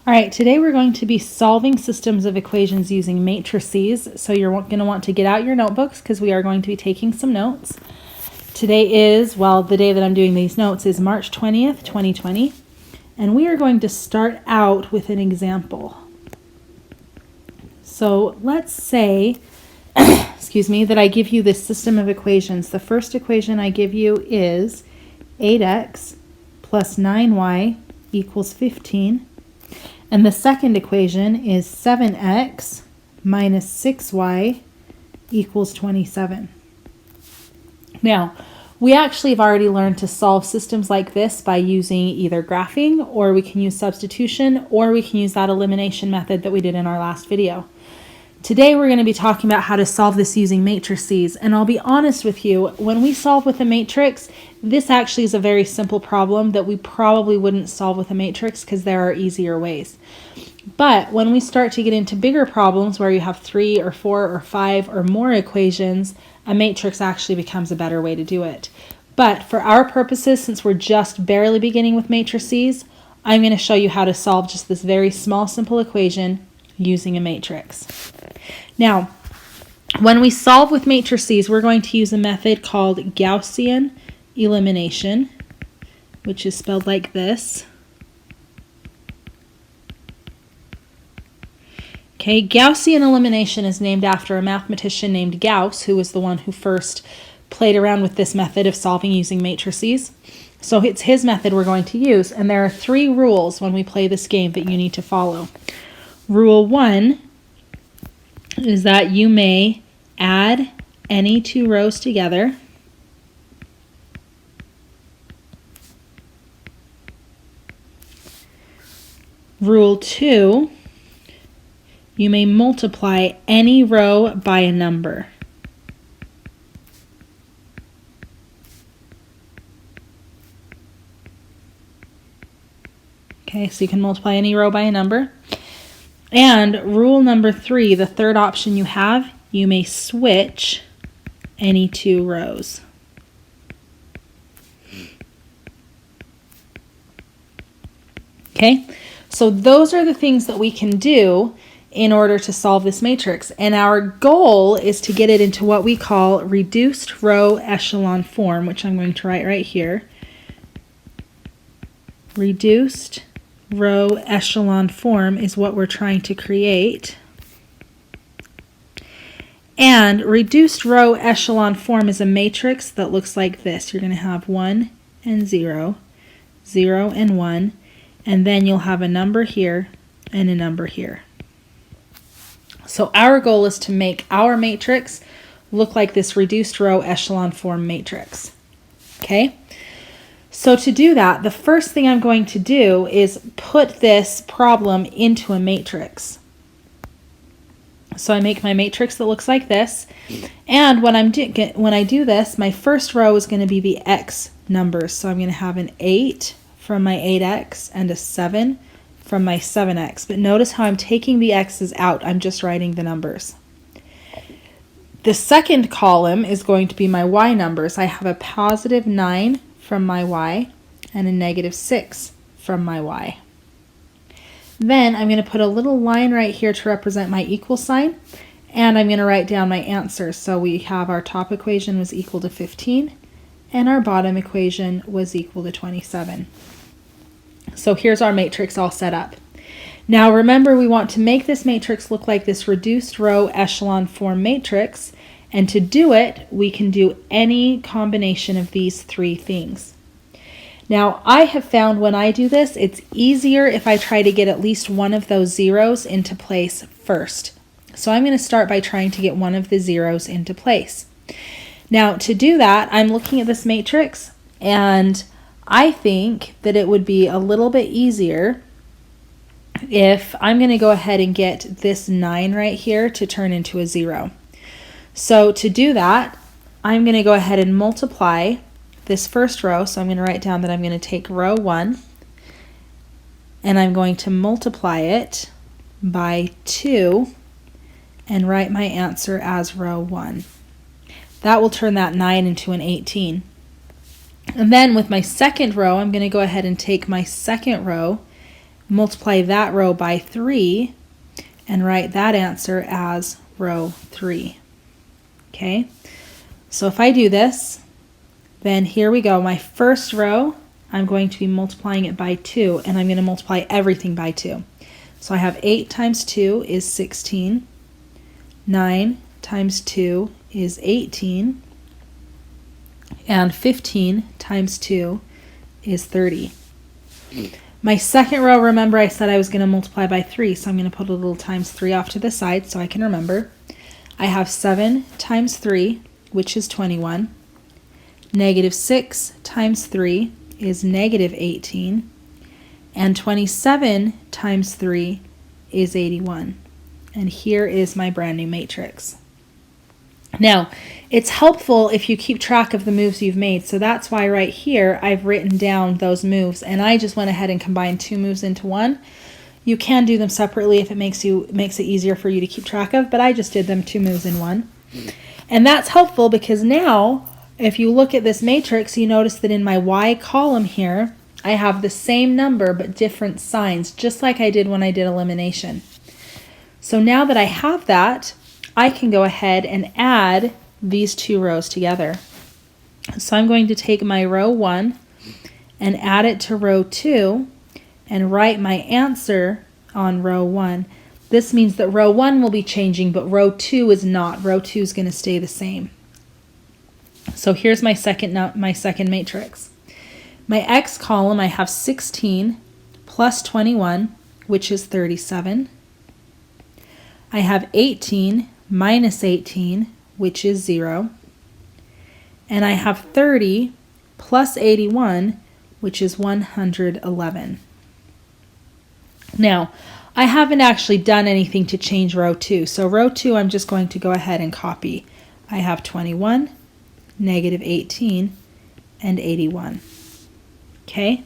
All right, today we're going to be solving systems of equations using matrices. So you're going to want to get out your notebooks because we are going to be taking some notes. Today is, well, the day that I'm doing these notes is March 20th, 2020. And we are going to start out with an example. So let's say, excuse me, that I give you this system of equations. The first equation I give you is 8x plus 9y equals 15. And the second equation is 7x minus 6y equals 27. Now, we actually have already learned to solve systems like this by using either graphing, or we can use substitution, or we can use that elimination method that we did in our last video. Today we're going to be talking about how to solve this using matrices, and I'll be honest with you, when we solve with a matrix, this actually is a very simple problem that we probably wouldn't solve with a matrix because there are easier ways. But when we start to get into bigger problems where you have 3 or 4 or 5 or more equations, a matrix actually becomes a better way to do it. But for our purposes, since we're just barely beginning with matrices, I'm going to show you how to solve just this very small, simple equation using a matrix. Now, when we solve with matrices, we're going to use a method called Gaussian elimination, which is spelled like this. Okay, Gaussian elimination is named after a mathematician named Gauss, who was the one who first played around with this method of solving using matrices. So it's his method we're going to use, and there are 3 rules when we play this game that you need to follow. Rule 1 is that you may add any 2 rows together. Rule 2, you may multiply any row by a number. Okay, so you can multiply any row by a number. And rule number 3, the third option you have, you may switch any 2 rows. Okay, so those are the things that we can do in order to solve this matrix. And our goal is to get it into what we call reduced row echelon form, which I'm going to write right here. Reduced row echelon form is what we're trying to create. And reduced row echelon form is a matrix that looks like this. You're going to have 1 and 0, 0 and 1, and then you'll have a number here and a number here. So our goal is to make our matrix look like this reduced row echelon form matrix. Okay? So to do that, the first thing I'm going to do is put this problem into a matrix. So I make my matrix that looks like this, and when I do this, my first row is going to be the x numbers. So I'm going to have an 8 from my 8x and a 7 from my 7x. But notice how I'm taking the x's out. I'm just writing the numbers. The second column is going to be my y numbers. I have a positive 9 from my y and a negative 6 from my y. Then I'm going to put a little line right here to represent my equal sign, and I'm going to write down my answer. So we have our top equation was equal to 15 and our bottom equation was equal to 27. So here's our matrix all set up. Now remember, we want to make this matrix look like this reduced row echelon form matrix, and to do it, we can do any combination of these 3 things. Now, I have found when I do this, it's easier if I try to get at least one of those zeros into place first. So I'm going to start by trying to get one of the zeros into place. Now, to do that, I'm looking at this matrix, and I think that it would be a little bit easier if I'm going to go ahead and get this 9 right here to turn into a 0. So to do that, I'm going to go ahead and multiply this first row. So I'm going to write down that I'm going to take row 1, and I'm going to multiply it by 2 and write my answer as row 1. That will turn that 9 into an 18. And then with my second row, I'm going to go ahead and take my second row multiply that row by 3, and write that answer as row 3. Okay, so if I do this, then here we go. My first row, I'm going to be multiplying it by 2, and I'm going to multiply everything by 2. So I have 8 times 2 is 16. 9 times 2 is 18. And 15 times 2 is 30. My second row, remember I said I was going to multiply by 3, so I'm going to put a little times 3 off to the side so I can remember. I have 7 times 3, which is 21. Negative 6 times 3 is negative 18. And 27 times 3 is 81. And here is my brand new matrix. Now, it's helpful if you keep track of the moves you've made. So that's why right here I've written down those moves, and I just went ahead and combined 2 moves into one. You can do them separately if it makes it easier for you to keep track of, but I just did them 2 moves in one. And that's helpful because now if you look at this matrix, you notice that in my Y column here, I have the same number but different signs, just like I did when I did elimination. So now that I have that, I can go ahead and add these 2 rows together. So I'm going to take my row 1 and add it to row 2 and write my answer on row 1. This means that row 1 will be changing, but row 2 is not. Row 2 is going to stay the same. So here's my second matrix. My X column, I have 16 plus 21, which is 37. I have 18 minus 18, which is 0. And I have 30 plus 81, which is 111. Now, I haven't actually done anything to change row 2. So row 2, I'm just going to go ahead and copy. I have 21, negative 18, and 81. Okay?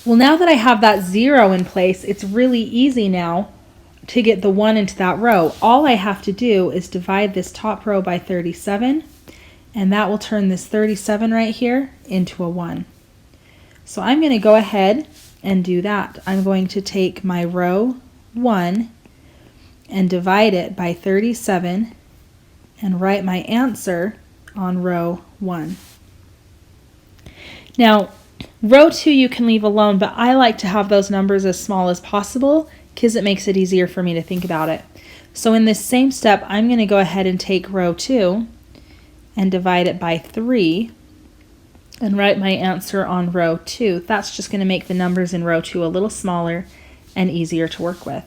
Well, now that I have that 0 in place, it's really easy now to get the 1 into that row. All I have to do is divide this top row by 37, and that will turn this 37 right here into a 1. So I'm going to go ahead and do that. I'm going to take my row 1 and divide it by 37 and write my answer on row 1. Now, row 2 you can leave alone, but I like to have those numbers as small as possible because it makes it easier for me to think about it. So in this same step, I'm going to go ahead and take row 2 and divide it by 3 and write my answer on row 2. That's just going to make the numbers in row 2 a little smaller and easier to work with.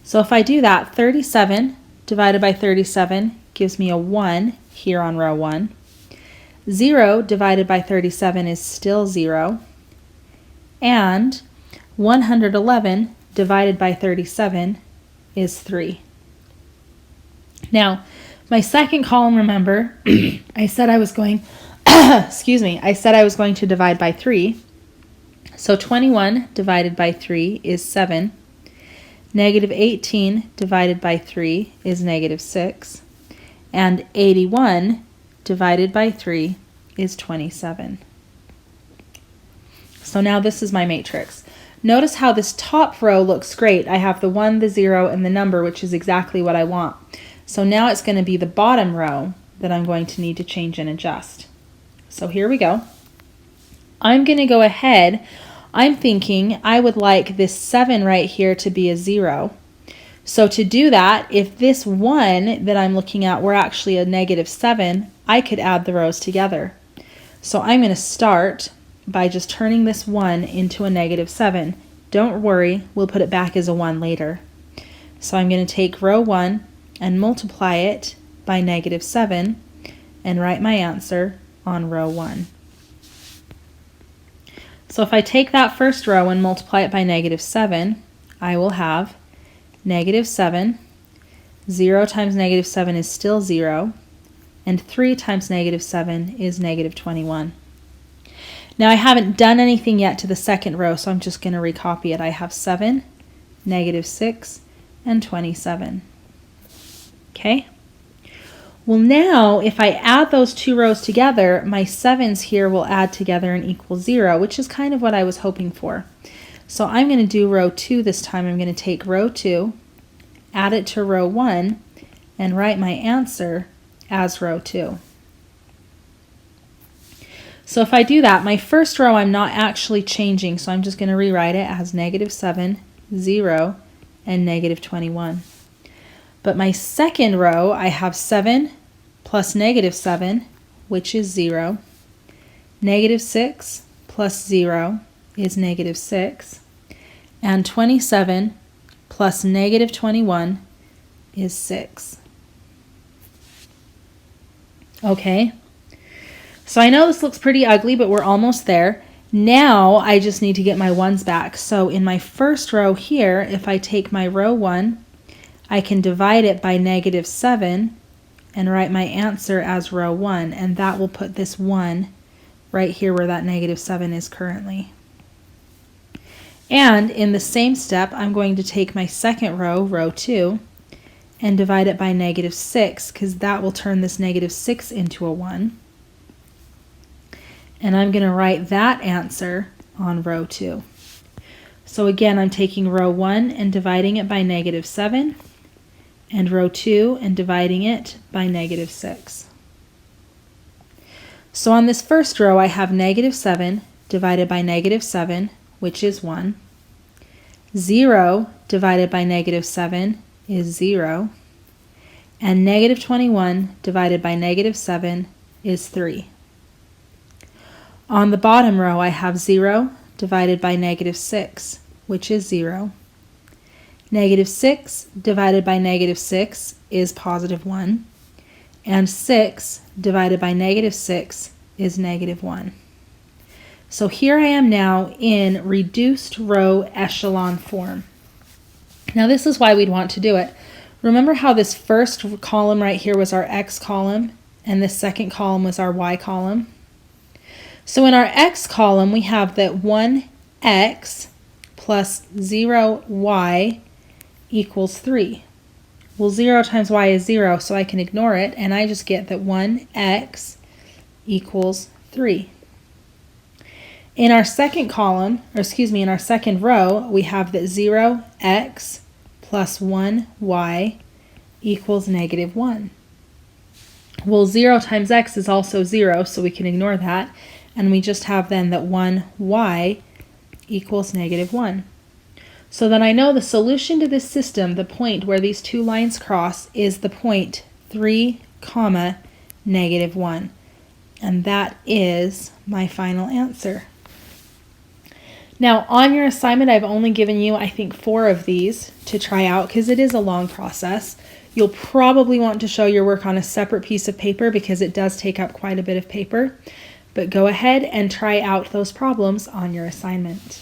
So if I do that, 37 divided by 37 gives me a 1 here on row 1. 0 divided by 37 is still 0. And 111 divided by 37 is 3. Now, my second column, remember, I said I was going, I said I was going to divide by 3. So 21 divided by 3 is 7. Negative 18 divided by 3 is negative 6. And 81 divided by 3 is 27. So now this is my matrix. Notice how this top row looks great. I have the 1, the 0, and the number, which is exactly what I want. So now it's going to be the bottom row that I'm going to need to change and adjust. So here we go. I'm going to go ahead. I'm thinking I would like this 7 right here to be a 0. So to do that, if this 1 that I'm looking at were actually a negative 7, I could add the rows together. So I'm going to start by just turning this 1 into a negative 7. Don't worry, we'll put it back as a 1 later. So I'm going to take row 1 and multiply it by negative 7 and write my answer on row 1. So if I take that first row and multiply it by negative 7, I will have negative 7. 0 times negative 7 is still 0. And 3 times negative 7 is negative 21. Now I haven't done anything yet to the second row, so I'm just going to recopy it. I have 7, negative 6, and 27. Okay? Well, now if I add those two rows together, my 7s here will add together and equal 0, which is kind of what I was hoping for. So I'm going to do row 2 this time. I'm going to take row 2, add it to row 1, and write my answer as row 2. So if I do that, my first row I'm not actually changing, so I'm just going to rewrite it as -7, 0, and -21. But my second row, I have 7 plus -7, which is 0. -6 plus 0 is -6. And 27 plus -21 is 6. Okay, so I know this looks pretty ugly, but we're almost there. Now I just need to get my 1's back. So in my first row here, if I take my row 1, I can divide it by -7 and write my answer as row 1, and that will put this 1 right here where that -7 is currently. And in the same step, I'm going to take my second row, row 2, and divide it by -6, because that will turn this -6 into a 1. And I'm going to write that answer on row 2. So again, I'm taking row 1 and dividing it by -7, and row 2 and dividing it by -6. So on this first row, I have -7 divided by -7, which is 1. 0 divided by -7 is 0. And -21 divided by -7 is 3. On the bottom row, I have 0 divided by -6, which is 0. -6 divided by -6 is +1, and 6 divided by -6 is -1. So here I am now in reduced row echelon form. Now this is why we'd want to do it. Remember how this first column right here was our x column, and this second column was our y column? So in our x column, we have that 1x plus 0y equals 3. Well, 0 times y is 0, so I can ignore it, and I just get that 1x equals 3. In our second column, or excuse me, in our second row, we have that 0x plus 1y equals -1. Well, 0 times x is also 0, so we can ignore that, and we just have then that 1y equals -1. So then I know the solution to this system, the point where these two lines cross, is the point 3, -1. And that is my final answer. Now on your assignment, I've only given you, I think, 4 of these to try out because it is a long process. You'll probably want to show your work on a separate piece of paper because it does take up quite a bit of paper. But go ahead and try out those problems on your assignment.